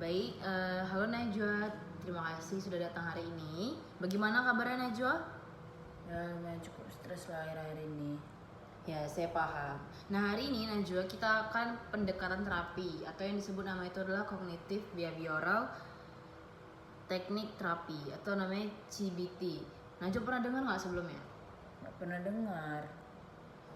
Baik, halo Najwa, terima kasih sudah datang hari ini. Bagaimana kabarnya Najwa? Ya lumayan cukup stres lah akhir-akhir ini. Ya, saya paham. Nah, hari ini Najwa kita akan pendekatan terapi atau yang disebut nama itu adalah Cognitive Behavioral Teknik Terapi atau namanya CBT. Najwa pernah dengar nggak sebelumnya? Nggak pernah dengar.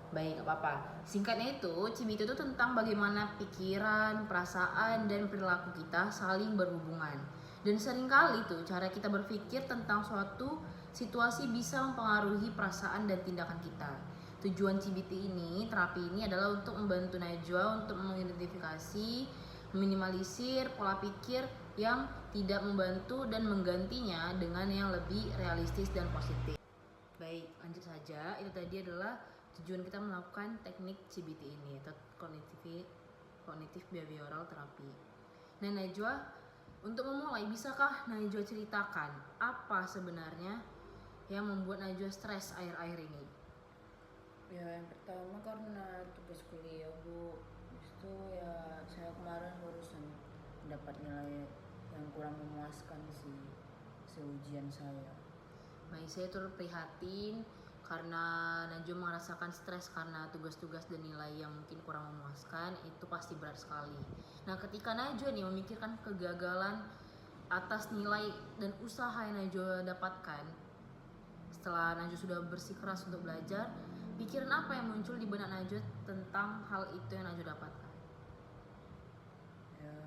Baik, gak apa-apa. Singkatnya itu, CBT itu tentang bagaimana pikiran, perasaan, dan perilaku kita saling berhubungan. Dan seringkali tuh cara kita berpikir tentang suatu situasi bisa mempengaruhi perasaan dan tindakan kita. Tujuan CBT ini, terapi ini adalah untuk membantu Najwa untuk mengidentifikasi, meminimalisir pola pikir yang tidak membantu dan menggantinya dengan yang lebih realistis dan positif. Baik, lanjut saja. Itu tadi adalah tujuan kita melakukan teknik CBT ini atau Cognitive Behavioral Therapy. Nah, Najwa, untuk memulai, bisakah Najwa ceritakan apa sebenarnya yang membuat Najwa stres akhir-akhir ini? Ya yang pertama karena tugas kuliah Bu. Habis itu ya saya kemarin barusan dapat nilai yang kurang memuaskan sih seujian saya. Baik, saya turut prihatin karena Najwa merasakan stres karena tugas-tugas dan nilai yang mungkin kurang memuaskan, itu pasti berat sekali. Nah, ketika Najwa nih memikirkan kegagalan atas nilai dan usaha yang Najwa dapatkan, setelah Najwa sudah bersikeras untuk belajar, pikiran apa yang muncul di benak Najwa tentang hal itu yang Najwa dapatkan? Ya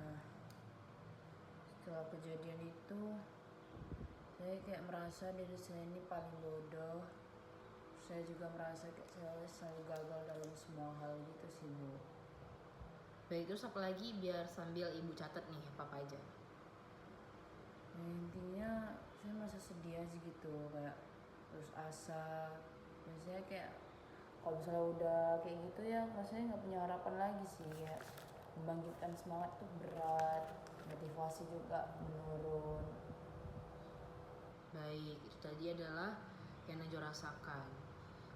setelah kejadian itu saya kayak merasa diri saya ini paling bodoh. Saya juga merasa kayak saya selalu gagal dalam semua hal gitu sih Bu. Baik, terus apa lagi biar sambil ibu catat nih apa aja? Ya, intinya saya merasa sedih aja gitu, kayak terus asa. Dan saya kayak kalau misalnya udah kayak gitu ya rasanya nggak punya harapan lagi sih, ya membangkitkan semangat tuh berat, motivasi juga menurun. Baik, itu tadi adalah yang Najwa rasakan.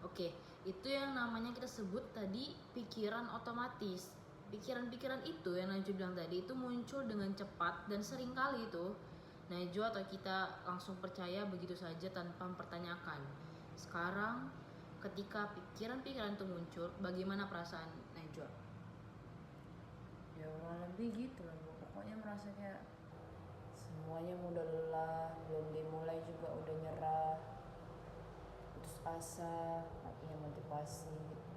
Oke, itu yang namanya kita sebut tadi pikiran otomatis. Pikiran-pikiran itu yang Najwa bilang tadi itu muncul dengan cepat dan seringkali itu Najwa atau kita langsung percaya begitu saja tanpa mempertanyakan. Sekarang ketika pikiran-pikiran itu muncul, bagaimana perasaan Najwa? Ya kurang lebih gitu lah Bu. Pokoknya merasa kayak semuanya udah lelah, belum dimulai juga udah nyerah, putus asa, nggak punya motivasi gitu.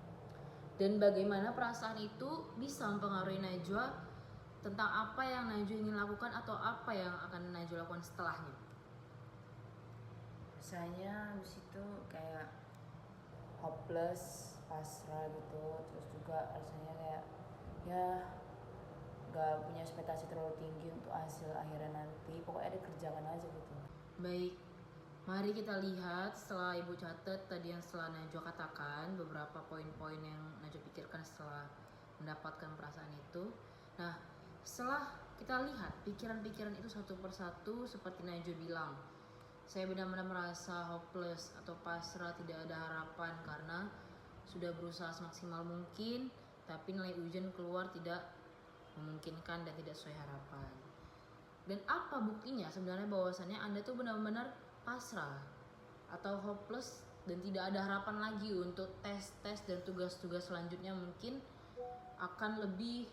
Dan bagaimana perasaan itu bisa mempengaruhi Najwa tentang apa yang Najwa ingin lakukan atau apa yang akan Najwa lakukan setelahnya? Rasanya habis itu kayak hopeless, pasrah gitu. Terus juga rasanya kayak ya gak punya ekspektasi terlalu tinggi untuk hasil akhirnya nanti. Pokoknya dikerjakan aja gitu. Baik, mari kita lihat setelah Ibu catat tadi yang setelah Najwa katakan beberapa poin-poin yang Najwa pikirkan setelah mendapatkan perasaan itu. Nah, setelah kita lihat pikiran-pikiran itu satu persatu seperti Najwa bilang, saya benar-benar merasa hopeless atau pasrah, tidak ada harapan karena sudah berusaha semaksimal mungkin, tapi nilai ujian keluar tidak memungkinkan dan tidak sesuai harapan. Dan apa buktinya sebenarnya bahwasannya Anda tuh benar-benar pasrah atau hopeless dan tidak ada harapan lagi untuk tes-tes dan tugas-tugas selanjutnya mungkin akan lebih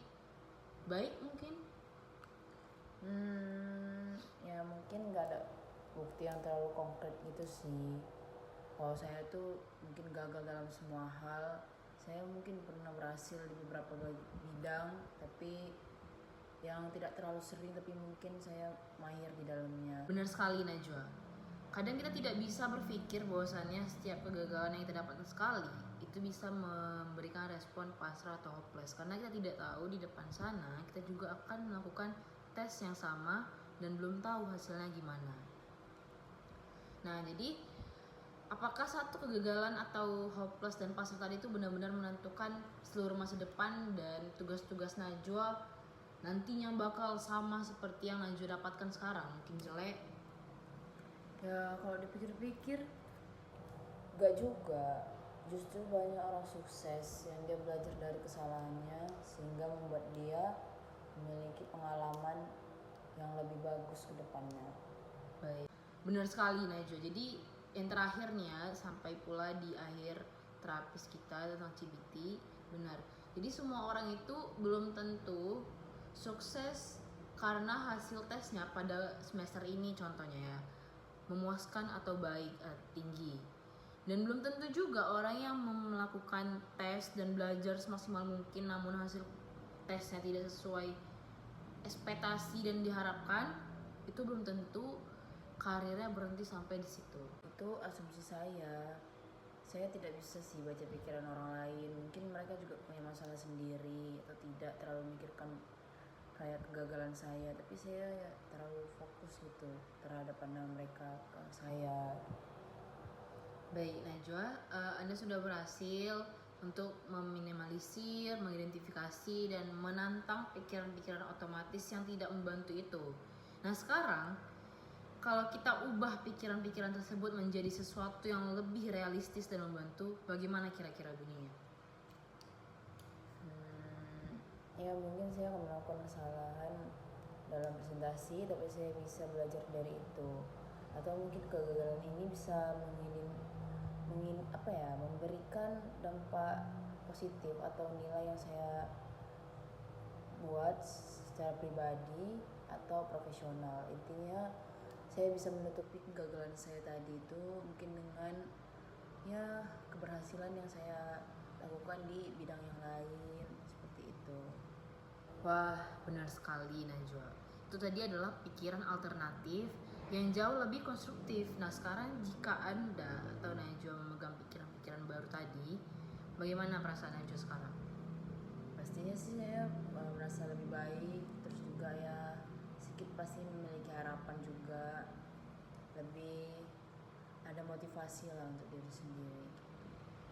baik mungkin? Ya mungkin nggak ada bukti yang terlalu konkret gitu sih. Kalau saya tuh mungkin gagal dalam semua hal. Saya mungkin pernah berhasil di beberapa bidang, tapi yang tidak terlalu sering, tapi mungkin saya mahir di dalamnya. Benar sekali Najwa. Kadang kita tidak bisa berpikir bahwasannya setiap kegagalan yang kita dapatkan sekali itu bisa memberikan respon pasrah atau hopeless, karena kita tidak tahu di depan sana kita juga akan melakukan tes yang sama dan belum tahu hasilnya gimana. Nah, jadi apakah satu kegagalan atau hopeless dan pasrah tadi itu benar-benar menentukan seluruh masa depan dan tugas-tugas Najwa nantinya bakal sama seperti yang Najwa dapatkan sekarang? Mungkin jelek. Ya kalau dipikir-pikir gak juga. Justru banyak orang sukses yang dia belajar dari kesalahannya sehingga membuat dia memiliki pengalaman yang lebih bagus ke depannya. Baik, benar sekali Najwa. Jadi yang terakhir nih ya, sampai pula di akhir terapis kita tentang CBT, benar. Jadi semua orang itu belum tentu sukses karena hasil tesnya pada semester ini contohnya ya, memuaskan atau baik, tinggi. Dan belum tentu juga orang yang melakukan tes dan belajar semaksimal mungkin namun hasil tesnya tidak sesuai ekspektasi dan diharapkan, itu belum tentu karirnya berhenti sampai di situ. Itu asumsi saya. Saya tidak bisa sih baca pikiran orang lain. Mungkin mereka juga punya masalah sendiri atau tidak terlalu memikirkan kayak kegagalan saya, tapi saya ya terlalu fokus gitu terhadap pandangan mereka ke saya. Baik Najwa, Anda sudah berhasil untuk meminimalisir, mengidentifikasi, dan menantang pikiran-pikiran otomatis yang tidak membantu itu. Nah sekarang, kalau kita ubah pikiran-pikiran tersebut menjadi sesuatu yang lebih realistis dan membantu, bagaimana kira-kira bunyinya? Ya mungkin saya akan melakukan kesalahan dalam presentasi, tapi saya bisa belajar dari itu. Atau mungkin kegagalan ini bisa memberikan dampak positif atau nilai yang saya buat secara pribadi atau profesional. Intinya saya bisa menutupi kegagalan saya tadi itu mungkin dengan ya keberhasilan yang saya lakukan di bidang yang lain, seperti itu. Wah, benar sekali Najwa. Itu tadi adalah pikiran alternatif yang jauh lebih konstruktif. Nah sekarang jika Anda atau Najwa memegang pikiran-pikiran baru tadi, bagaimana perasaan Najwa sekarang? Pastinya sih saya merasa lebih baik, terus juga ya sedikit pasti memiliki harapan juga, lebih ada motivasi lah untuk diri sendiri.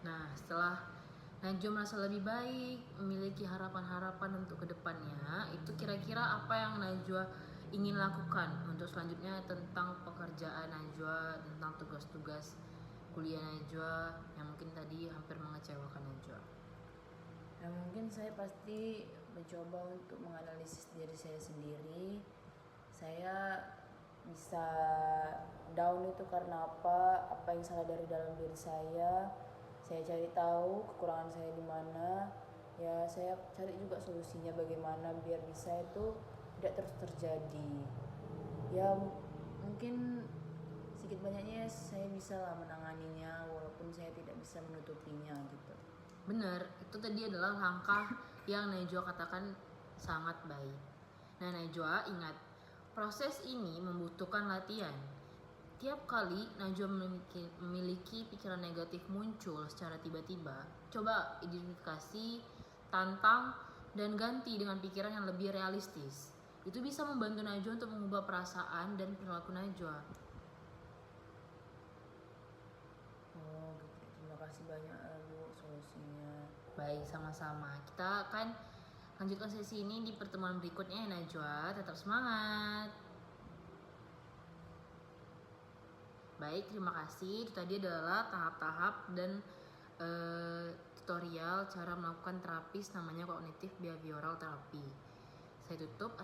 Nah setelah Najwa merasa lebih baik, memiliki harapan-harapan untuk kedepannya, itu kira-kira apa yang Najwa ingin lakukan untuk selanjutnya tentang pekerjaan Najwa, tentang tugas-tugas kuliah Najwa yang mungkin tadi hampir mengecewakan Najwa? Nah mungkin saya pasti mencoba untuk menganalisis diri saya sendiri. Saya bisa down itu karena apa yang salah dari dalam diri saya cari tahu kekurangan saya di mana, ya saya cari juga solusinya bagaimana biar bisa itu tidak terus terjadi. Ya mungkin sedikit banyaknya saya bisa lah menanganinya walaupun saya tidak bisa menutupinya gitu. Benar, itu tadi adalah langkah yang Najwa katakan sangat baik. Nah Najwa ingat, proses ini membutuhkan latihan. Tiap kali Najwa memiliki pikiran negatif muncul secara tiba-tiba, coba identifikasi, tantang, dan ganti dengan pikiran yang lebih realistis. Itu bisa membantu Najwa untuk mengubah perasaan dan perilaku Najwa. Oh gitu, terima kasih banyak Bu solusinya. Baik, sama-sama. Kita akan lanjutkan sesi ini di pertemuan berikutnya ya Najwa. Tetap semangat. Baik, terima kasih. Itu tadi adalah tahap-tahap dan tutorial cara melakukan terapis namanya kognitif behavioral therapy. Saya tutup.